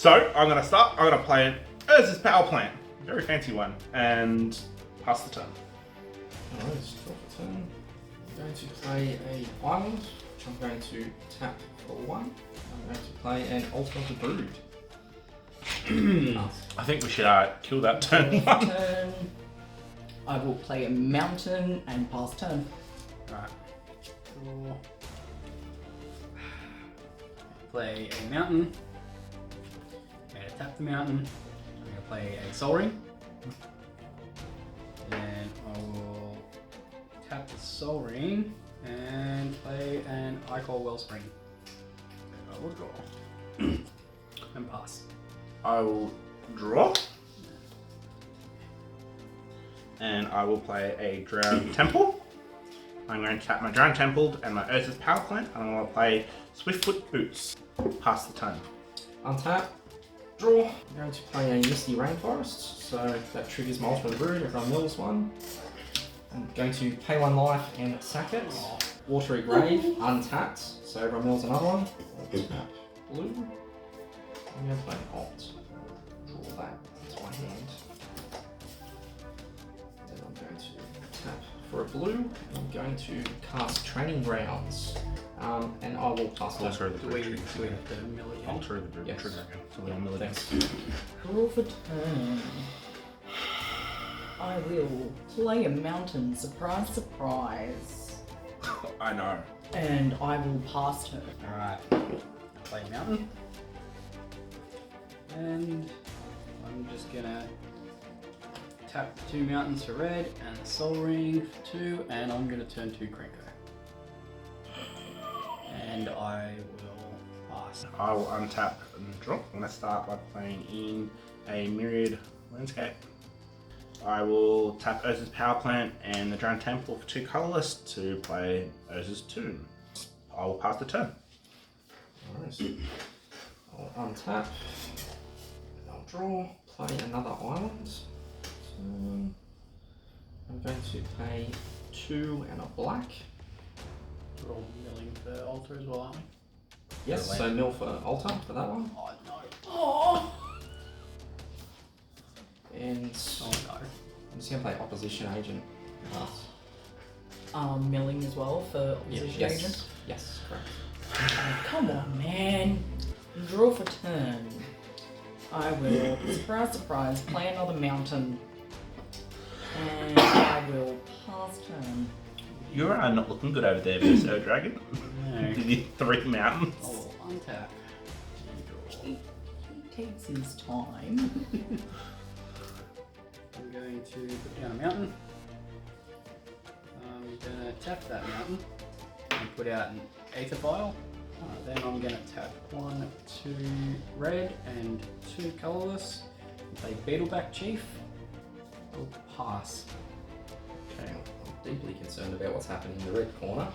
So I'm gonna start. I'm gonna play Urza's Power Plant, very fancy one, and pass the turn. Alright, draw for turn. I'm going to play a island, which I'm going to tap for 1. I'm going to play an Altar of the Brood. I think we should kill that turn. Turn. I will play a mountain and pass turn. Right. Draw. Play a mountain. I'm going to tap the mountain. I'm going to play a Soul Ring. Then I will tap the Soul Ring and play an Ichor Wellspring. I will draw. And pass. I will draw. And I will play a Drowned Temple. I'm going to tap my Drowned Temple and my Urza's Power Plant, and I'm going to play Swiftfoot Boots. Pass the turn. Untap, draw. I'm going to play a Misty Rainforest, so that triggers my Altar of the Brood. Everyone mills 1. I'm going to pay 1 life and sack it. Watery Grave, untapped, so everyone mills another one. Tap blue. I'm going to play an alt. Draw that into my hand. Then I'm going to tap for a blue. And I'm going to cast Training Grounds. And I will pass that. Altar of the Do we Brood. have to mill again? Altar of the Brood. Yes. Trigger again. So we'll mill again. Thanks. Draw for turn. I will play a mountain. Surprise, surprise. I know. And I will pass turn. Alright. Play mountain. And I'm just gonna tap 2 mountains for red and the Soul Ring for 2, and I'm gonna turn 2 Krenko. And I will pass. I will untap and draw. I'm going to start by playing in a Myriad Landscape. I will tap Urza's Power Plant and the Drowned Temple for 2 colourless to play Urza's Tomb. I will pass the turn. Alright. I'll untap. I'll draw. Play another island. So I'm going to pay 2 and a black. We're all milling for altar as well, aren't we? Yes, For so mill for altar for that one. Oh no. Oh! And Oh no. I'm just going to play Opposition Agent. Milling as well for opposition Yes. agent. Yes, correct. Oh, come on, man. Draw for turn. I will, surprise, surprise, play another mountain. And I will pass turn. You're not looking good over there, versus Ur-Dragon. No. Did you 3 mountains? I will untap. He takes his time. I'm going to put down a mountain. I'm going to tap that mountain and put out an Aether Vial. Then I'm going to tap 1, 2 red and 2 colourless. And play Beetleback Chief. I'll pass. Okay, I'm deeply concerned about what's happening in the red corner.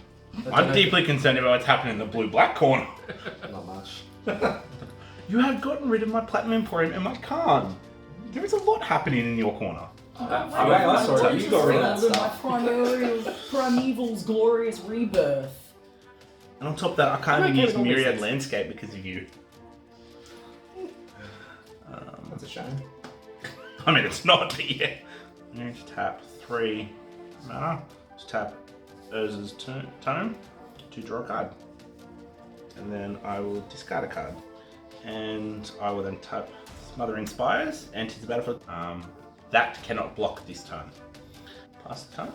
I'm deeply concerned about what's happening in the blue-black corner. Not much. You have gotten rid of my Platinum Emporium and my Khan. There is a lot happening in your corner. I saw it. You got rid of that stuff. My Primeval's glorious rebirth. And on top of that, I can't I'm even okay use with all Myriad this. Landscape because of you. That's a shame. I mean, it's not, but yeah. I'm going to tap 3 mana. Just tap Urza's Tome to draw a card. And then I will discard a card. And I will then tap Smothering Spires, enter the battlefield. That cannot block this turn. Pass the turn.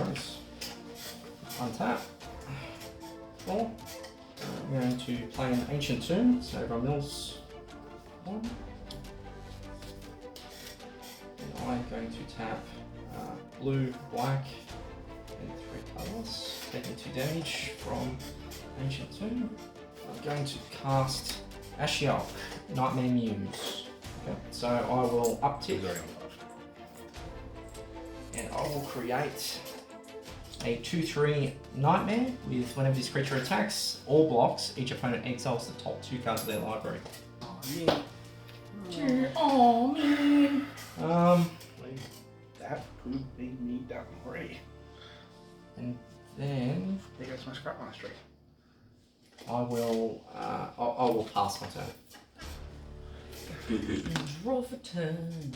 Nice. Untap. 4. I'm going to play an Ancient Tomb, so everyone mills 1. And I'm going to tap blue, black, and 3 colours, taking 2 damage from Ancient Tomb. I'm going to cast Ashiok, Nightmare Muse. Okay, so I will uptick and I will create a 2/3 Nightmare with whenever this creature attacks or blocks, each opponent exiles the top 2 cards of their library. Oh yeah. Oh, man. That could be me done free. And then There goes my scrap mastery. I will pass my turn. Draw for turn.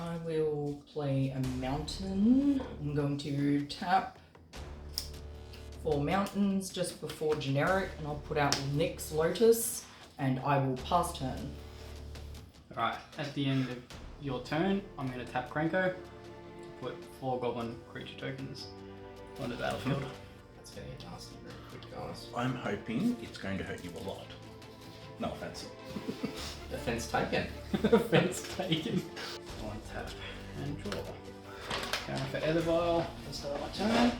I will play a mountain. I'm going to tap for mountains just before generic, and I'll put out Nyx Lotus, and I will pass turn. Alright, at the end of your turn, I'm going to tap Krenko to put 4 goblin creature tokens on the battlefield. That's getting nasty very quick, guys. I'm hoping it's going to hurt you a lot. No offense. Defense taken. Offense taken. One tap and draw. Going for Ethervile to start my turn.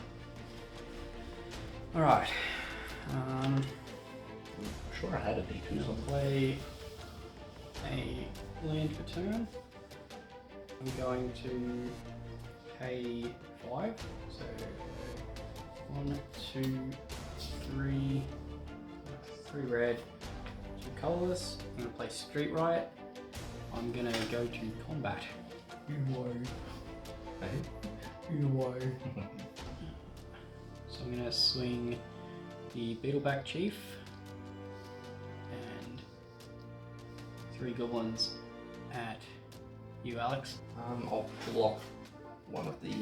Alright. I'm sure I had a D2 I'll something. play a land for turn. I'm going to pay 5. So 1, 2, 3, 3 red, 2 colourless. I'm going to play Street Riot. I'm going to go to combat. So I'm going to swing the Beetleback Chief and 3 goblins at you, Alex. I'll block one of the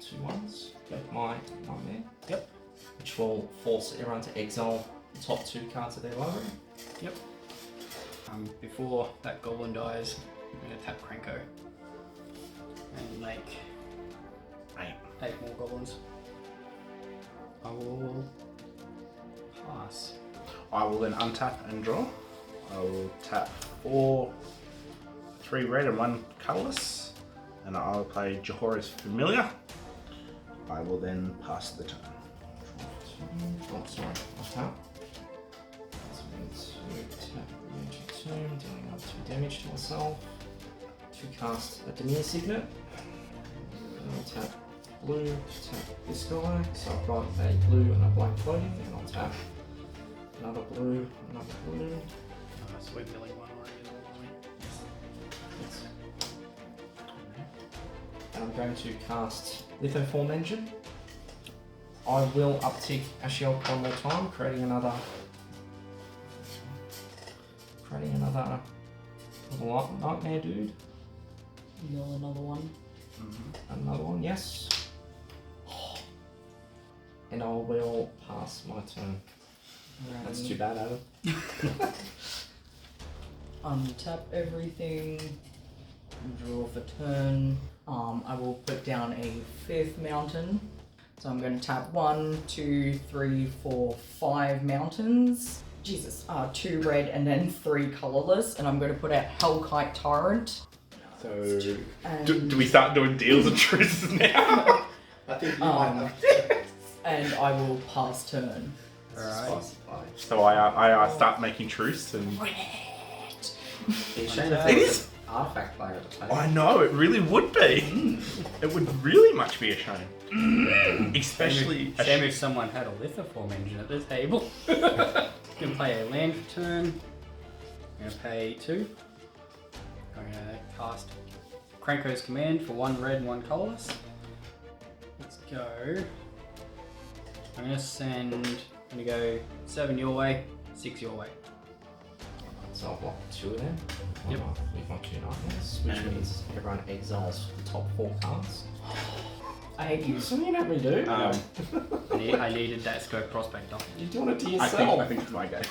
2 ones with my nightmare. Yep. Which will force everyone to exile the top 2 cards of their library. Yep. Before that goblin dies, I'm going to tap Krenko and make 8 more goblins. I will pass. I will then untap and draw. I will tap 3 red and 1 colourless, and I will play Jehora's Familiar. I will then pass the turn. Oh, sorry. I'll tap. So I'm going to tap the Ancient Tomb, dealing out 2 damage to myself. To cast a Demir Signet. And I'll tap blue to tap this guy. So I've got a blue and a black floating, and I'll tap another blue, another blue. So we're milling one already as well, aren't we? And I'm going to cast Lithoform Engine. I will uptick Ashiok one more time, creating another little nightmare dude. Mill another one. Another one, yes. And I will pass my turn. That's too bad, Adam. Untap everything. Draw for turn. I will put down a 5th mountain. So I'm going to tap 1, 2, 3, 4, 5 mountains. Jesus. 2 red and then 3 colourless. And I'm going to put out Hellkite Tyrant. So, And, do we start doing deals and truces now? I think you might have. and I will pass turn. Alright. So I start making truce and... It's a shame if It there was is. an artifact player at the table. I know, it really would be. It would really much be a shame. Especially... Shame if someone had a lithoform engine at this table. Can play a land for turn. I'm going to pay 2. I'm going to cast Krenko's Command for 1 red and 1 colourless. Let's go. I'm going to go 7 your way, 6 your way. So I'll block 2 of them. Yep. With my 2 nightmares, which means everyone exiles the top 4 cards. I hate you. So you don't really do. I needed that scope prospector. You're doing it to I yourself. think it's my game.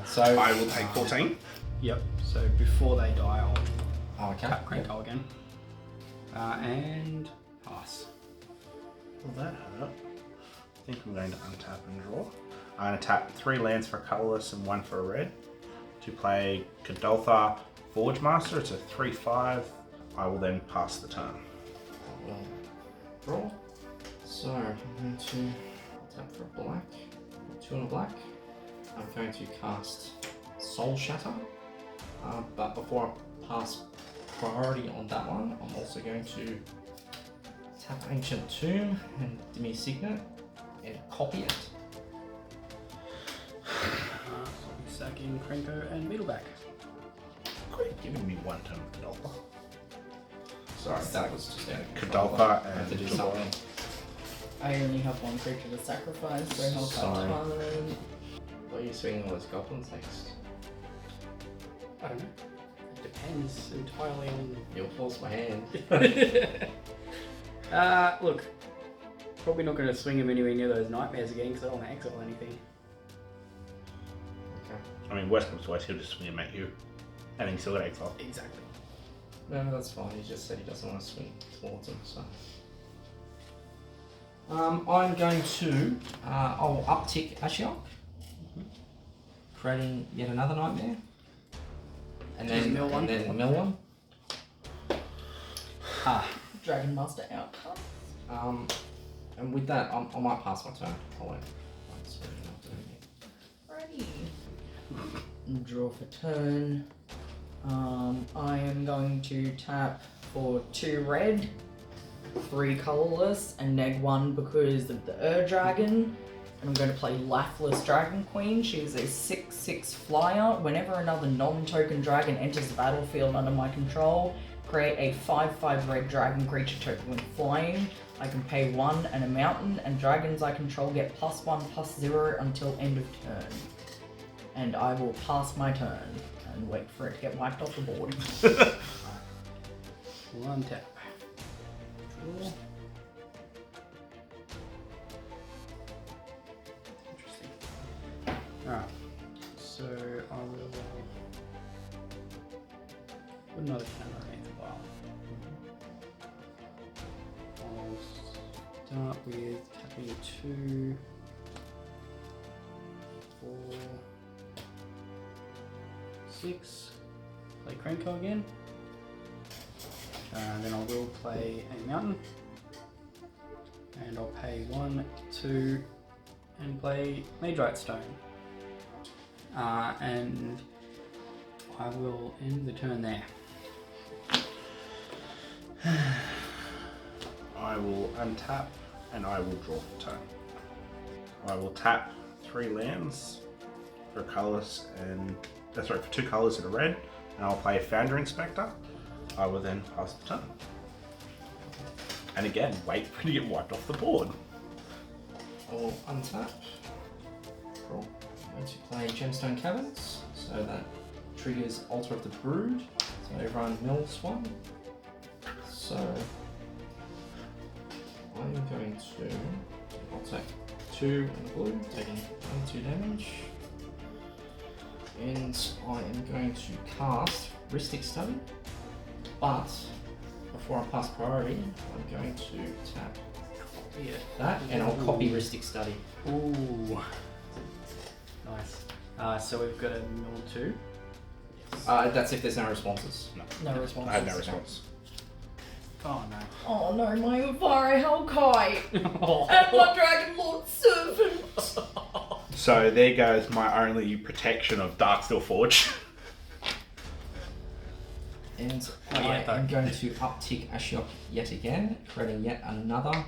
So I will take 14. Yep, so before they die, I'll Oh, okay. tap Krenko again. And pass. Well, that hurt. I think I'm going to untap and draw. I'm going to tap 3 lands for colourless and 1 for a red to play Kadolthar Forge Master. It's a 3/5. I will then pass the turn. I will draw. So I'm going to tap for a black, 2 and a black. I'm going to cast Soul Shatter. But before I pass priority on that one, I'm also going to tap Ancient Tomb and Demir Signet and copy it. I'll be sacking Krenko and Beetleback. Quit giving me 1 turn with Kadolthar. Sorry, That was just out of Kadolthar I have to and do Jabbar. something. I only have 1 creature to sacrifice, so Hellkite Sorry. Tyrant. What are you swinging all those goblins next? I don't know. It depends entirely on. You'll force my hand. Look. Probably not going to swing him anywhere near those nightmares again because I don't want to exile anything. Okay. I mean, worst comes to worst, he'll just swing him at you. And then you still got exile. Exactly. No, that's fine. He just said he doesn't want to swing towards him, so. I'm going to. I'll uptick Ashiok, creating yet another nightmare. And Just then mill one? And then mill one. Dragon Master outcome. And with that, I might pass my turn. I won't. That's really not doing it. Ready. Draw for turn. I am going to tap for 2 red, 3 colourless, and neg 1 because of the Ur-Dragon. And I'm going to play Lifeless Dragon Queen. She is a 6/6 flyer. Whenever another non-token dragon enters the battlefield under my control, create a 5/5 red dragon creature token when flying. I can pay 1 and a mountain, and dragons I control get +1/+0 until end of turn. And I will pass my turn and wait for it to get wiped off the board. One tap. Draw. Interesting. Alright. So I will put another counter underneath the pile. I'll start with tapping 2, 4, 6. Play Krenko again. Then I will play a mountain. And I'll pay 1, 2, and play Mageite Stone. And I will end the turn there. I will untap and I will draw for turn. I will tap 3 lands for colours and for 2 colours and a red, and I'll play a Founder Inspector. I will then pass the turn. And again, wait for it to get wiped off the board. I'll untap. Draw. I'm going to play Gemstone Caverns, so that triggers Altar of the Brood. So everyone mills 1. So I'm going to. I'll take 2 in the blue, taking 2 damage. And I am going to cast Ristic Study, but before I pass priority, I'm going to tap that, and I'll copy Ristic Study. Ooh. Nice. So we've got a mill 2. That's if there's no responses. No response. I have no response. Oh no. Oh no, my Uvare Hellkite! And my Dragon Lord Servant! So there goes my only protection of Darksteel Forge. And Oh, yeah, I am going to uptick Ashiok yet again, creating yet another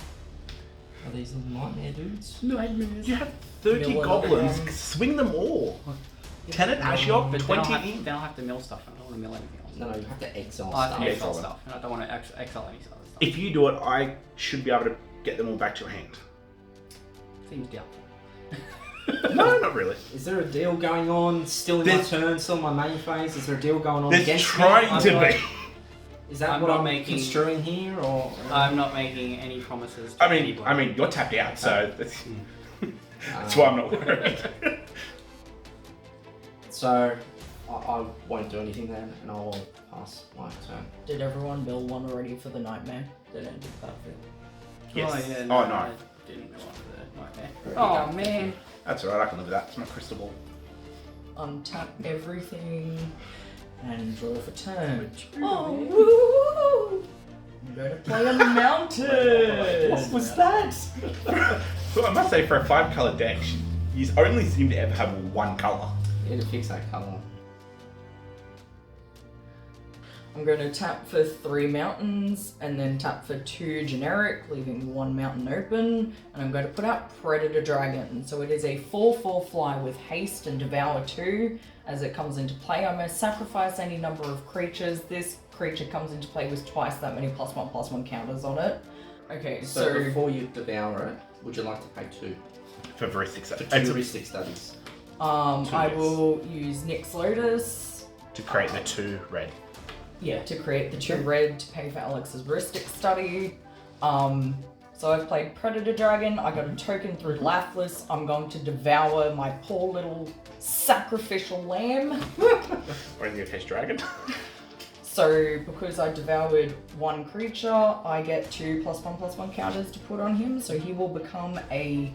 of these little nightmare dudes. Nightmares. You have 30 Mill goblins, another. swing them all. 10 at Ashiok, But 20 then I'll have to mill stuff. I don't want to mill anything else. No, you have to exile I have stuff. to Yeah, exile exile stuff. And I don't want to exile any other stuff. If you do it, I should be able to get them all back to your hand. Seems doubtful. No, not really. Is there a deal going on? Still in my turn, still in my main phase? Is there a deal going on There's against trying me? to I'm be. not- Is that I'm what not I'm making- construing here, or? I'm not making any promises to anybody. I mean, you're tapped out, so that's why I'm not worried. So, I won't do anything then, and I'll pass my turn. Did everyone build one already for the nightmare that ended perfect? Yes. Oh, yeah, Oh, no. I didn't know the nightmare. Yeah. Oh, man. That's alright, I can live with that. It's my crystal ball. Untap everything and draw for turn. Oh, woo! I'm going to play on the mountain! What was that? So I must say, for a 5-colour deck, you only seem to ever have one colour. You need to fix that colour. I'm going to tap for 3 mountains and then tap for 2 generic, leaving 1 mountain open. And I'm going to put out Predator Dragon. So it is a 4/4 fly with haste and devour 2. As it comes into play, I may sacrifice any number of creatures. This creature comes into play with twice that many +1/+1 counters on it. Okay, So so before you devour it, would you like to pay 2? For Veristic For Studies. 2 heuristic studies. I yes. will use Nyx Lotus. To create the 2 red. Yeah, to create the 2 red to pay for Alex's Ristic study. So I've played Predator Dragon. I got a token through Laughless. I'm going to devour my poor little sacrificial lamb. Or in your case, dragon. So because I devoured 1 creature, I get 2 +1/+1 counters to put on him. So he will become a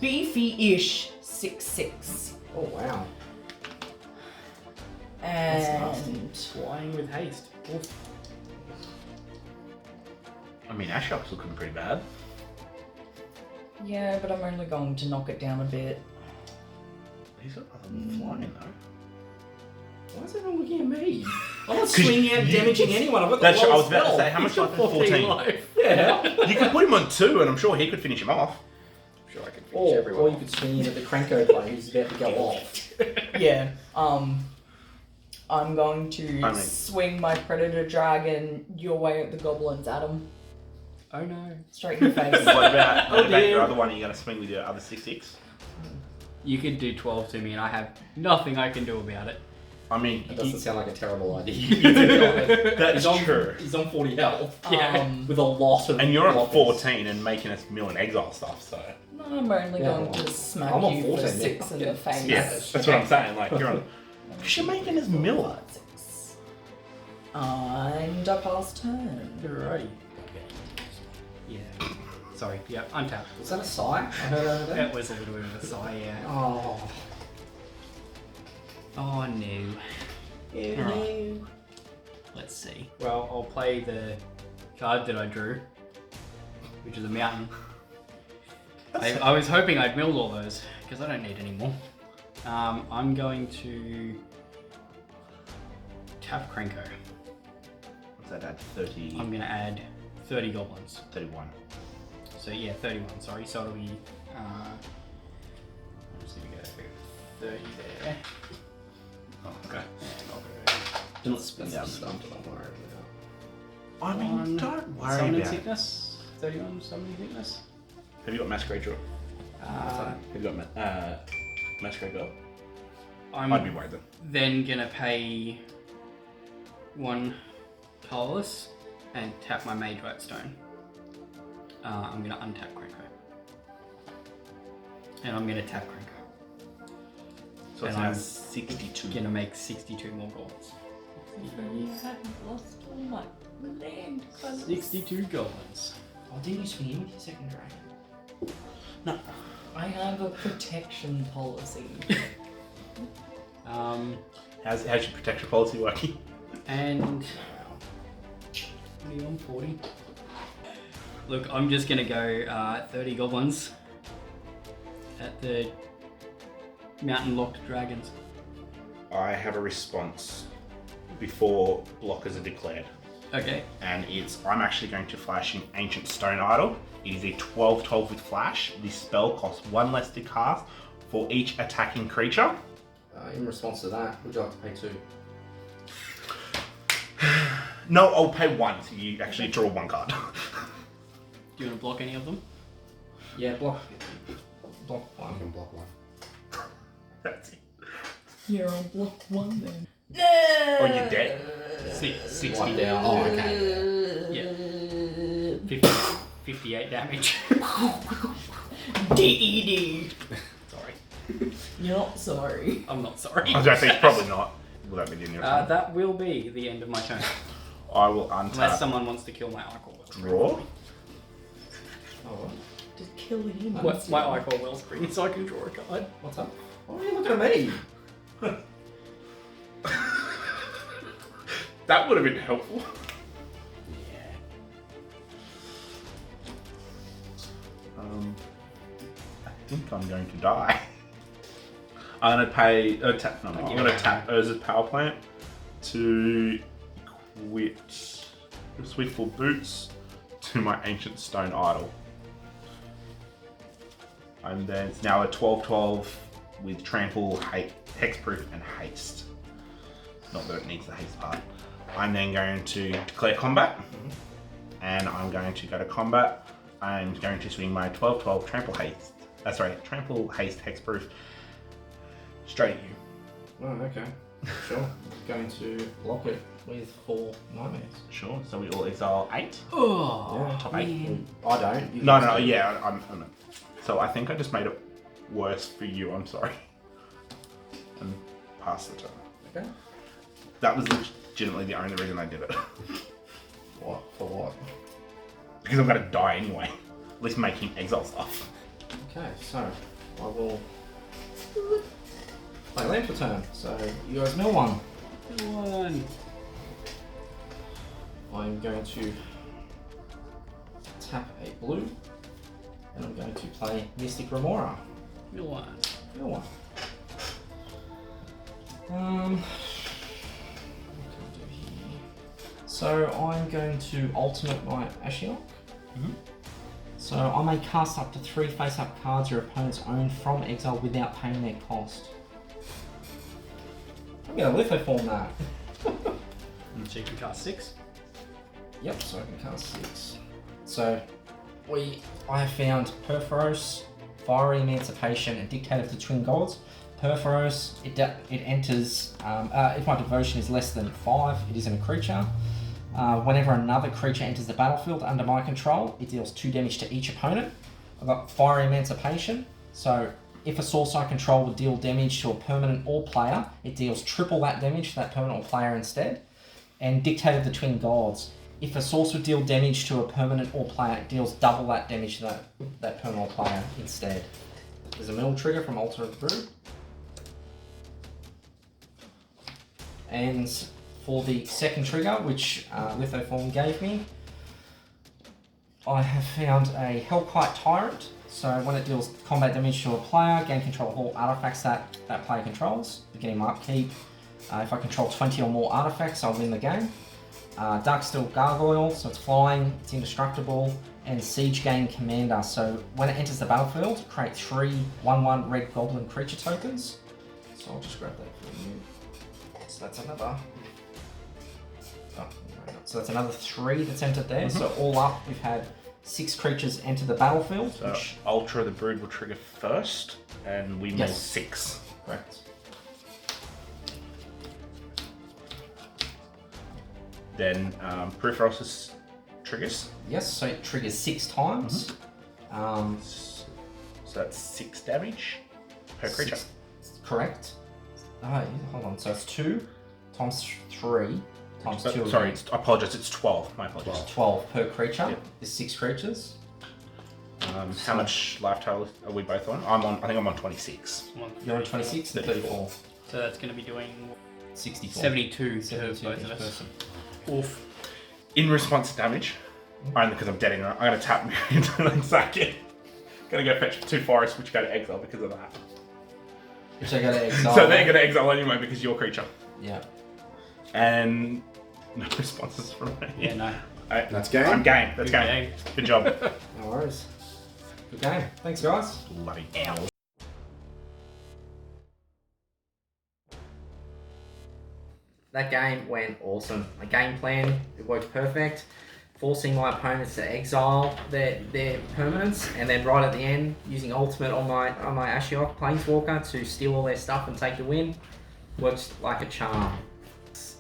beefy-ish 6/6. Oh wow. And Flying with haste. Oof. I mean, Ashok's looking pretty bad. yeah, but I'm only going to knock it down a bit. He's got other than flying though. Why is everyone looking at me? I'm not swinging out damaging anyone. I've got the That's I was lowest about to spell. say, how much life is 14? life. Yeah. You could put him on 2 and I'm sure he could finish him off. I'm sure I could finish Or everyone. you could swing in at the Krenko player who's about to go off. Yeah, I'm going to swing my Predator Dragon your way at the goblins, Adam. Oh no. Straight in the face. What about, Oh, dear. your other one? Are you going to swing with your other 6/6? You could do 12 to me and I have nothing I can do about it. I mean, That doesn't sound like a terrible idea. that's He's on, true. He's on 40 health. Yeah. With a lot of And you're on blockers. 14 and making us mill and exile stuff, so. No, I'm only Yeah, going well, to smack I'm on you for 14, 6 in yeah. the face. Yeah, that's what I'm saying. Like, you're on. You're making us mill. 6. And I pass turn. Alrighty. Yeah. Sorry. Yeah, untap. Was that a sigh? I heard over there. That was a little bit of a sigh, yeah. Oh. Oh no. Alright. Let's see. Well, I'll play the card that I drew, which is a mountain. I was hoping I'd milled all those, because I don't need any more. I'm going to tap Krenko. What's that add? 30. I'm going to add 30 goblins. 31. So yeah, 31, sorry. So it'll be, I'm just going to go 30 there. Oh, okay. And I'll go Do not spend Yeah. that stuff, don't worry about I mean, don't worry Summoning about it. Sickness. 31 Summoning Sickness. Have you got Masquerade Draw? Uh, Have you got Masquerade Bell? I'm I'd be worried then. then gonna pay 1 colorless and tap my Mage Whitestone. I'm gonna untap Krenko. And I'm gonna tap Krenko. So it's And now I'm 62. Gonna make 62 more goals. If only I hadn't lost all my land colours. 62 goblins. it. Oh, didn't you swing in with your second dragon? No. I have a protection policy. How's your protection policy working? And Leon 40. Look, I'm just gonna go 30 goblins at the mountain locked dragons. I have a response before blockers are declared. Okay. And I'm actually going to flash in Ancient Stone Idol. It is a 12/12 with flash. This spell costs 1 less to cast for each attacking creature. In response to that, would you like to pay 2? No, I'll pay 1, so you actually draw 1 card. Do you want to block any of them? Yeah, block. Block 1. can block 1. That's it. You're on block 1 then. No! Oh, you're dead. 60 One down. Oh, okay. Yeah. 58 damage. D-E-D. Sorry. You're not sorry. I'm not sorry. I was going to say, it's probably not. Will that be the end of your turn? That will be the end of my turn. I will Unless untap, someone wants to kill my Icor Wellspring. draw. Oh, Just kill him. My Icor Wellspring, so I can draw a card. what's up? Why are you looking at me? That would have been helpful. I think I'm going to die. I'm going to pay. I'm going to tap Urza's power plant to equip Swiftful Boots to my Ancient Stone Idol. And then it's now a 12/12 with trample, hexproof, and haste. Not that it needs the haste part. I'm then going to declare combat, and I'm going to go to combat. I'm going to swing my 12/12 trample haste. Trample haste hexproof straight at you. Oh, okay. Sure. going to block it with 4 nightmares. Sure. So we all exile 8. Oh, Yeah. Top 8. I don't. You No, guys no, do. yeah, I'm. So I think I just made it worse for you. I'm sorry. And pass the turn. Okay. That was legitimately the only reason I did it. What? For what? Because I'm gonna die anyway. At least make him exile stuff. Okay, so I will play land for turn. So you guys mill one. one. I'm going to tap a blue, and I'm going to play Mystic Remora. Mill one. Mill one. What can I do here? So I'm going to ultimate my Ashiok. Mhm. So I may cast up to 3 face-up cards your opponents own from exile without paying their cost. I'm going to lithoform that. So you can cast 6. Yep, so I can cast 6. So I have found Perforos, Fiery Emancipation, and Dictate of the Twin Gods. Perforos, it enters, if my devotion is less than 5, it isn't a creature. Whenever another creature enters the battlefield under my control, it deals 2 damage to each opponent. I've got Fiery Emancipation, so if a source I control would deal damage to a permanent or player, it deals triple that damage to that permanent or player instead. And Dictate of the Twin Gods, if a source would deal damage to a permanent or player, it deals double that damage to that permanent or player instead. There's a middle trigger from Altar of the Brood. And for the second trigger, which Lithoform gave me, I have found a Hellkite Tyrant. So when it deals combat damage to a player, gain control of all artifacts that player controls, beginning my upkeep. If I control 20 or more artifacts, I'll win the game. Darksteel Gargoyle, so it's flying, it's indestructible, and Siege Game Commander. So when it enters the battlefield, create 3 1/1 red goblin creature tokens. So I'll just grab that for you. So that's another. So that's another 3 that's entered there. Mm-hmm. So all up, we've had 6 creatures enter the battlefield. So Which, Ultra the Brood will trigger first, and we mill Yes. 6. correct. Then Peripheros triggers. Yes, so it triggers 6 times. So that's 6 damage per creature. Correct. Hold on. So it's 2 times 3 times 2. Sorry, I apologize. It's 12. My apologies. 12 per creature. Yep. Is 6 creatures. How much life total are we both on? I think I'm on 26. You're on 26 and 34. So that's going to be doing 64. 72 to 72 both each of us. person. Oof. In response to damage, only because I'm dead in it, I'm going to tap into and sack it. Going to go fetch 2 forests, which go to exile because of that. Which I go to exile. So they're going to exile anyway because you're a creature. Yeah. And no responses from me. Yeah, no. That's game. I'm game. That's Good game. Good job. No worries. Good game. Thanks, guys. Bloody That game went awesome. My game plan, it worked perfect. Forcing my opponents to exile their permanents, and then right at the end, using ultimate on my Ashiok Planeswalker to steal all their stuff and take the win. Works like a charm.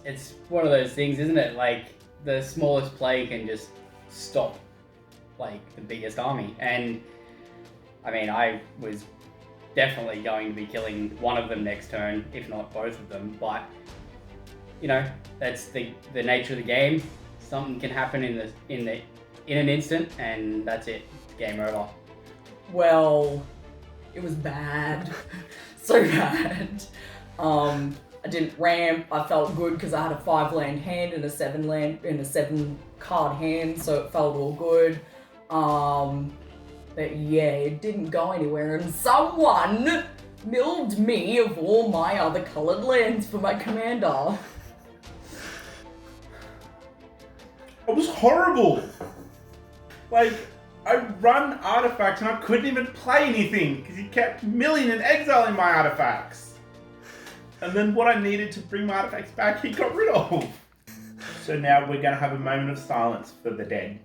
It's one of those things, isn't it? Like, the smallest play can just stop, like, the biggest army. And, I mean, I was definitely going to be killing one of them next turn, if not both of them. But, you know, that's the nature of the game. Something can happen in an instant, and that's it. Game over. Well, it was bad. So bad. I didn't ramp. I felt good because I had a 5-land hand and a 7-card hand, so it felt all good. But yeah, it didn't go anywhere, and someone milled me of all my other coloured lands for my commander. It was horrible. Like, I run artifacts and I couldn't even play anything because he kept milling and exiling my artifacts. And then what I needed to bring my artifacts back, he got rid of. So now we're going to have a moment of silence for the dead.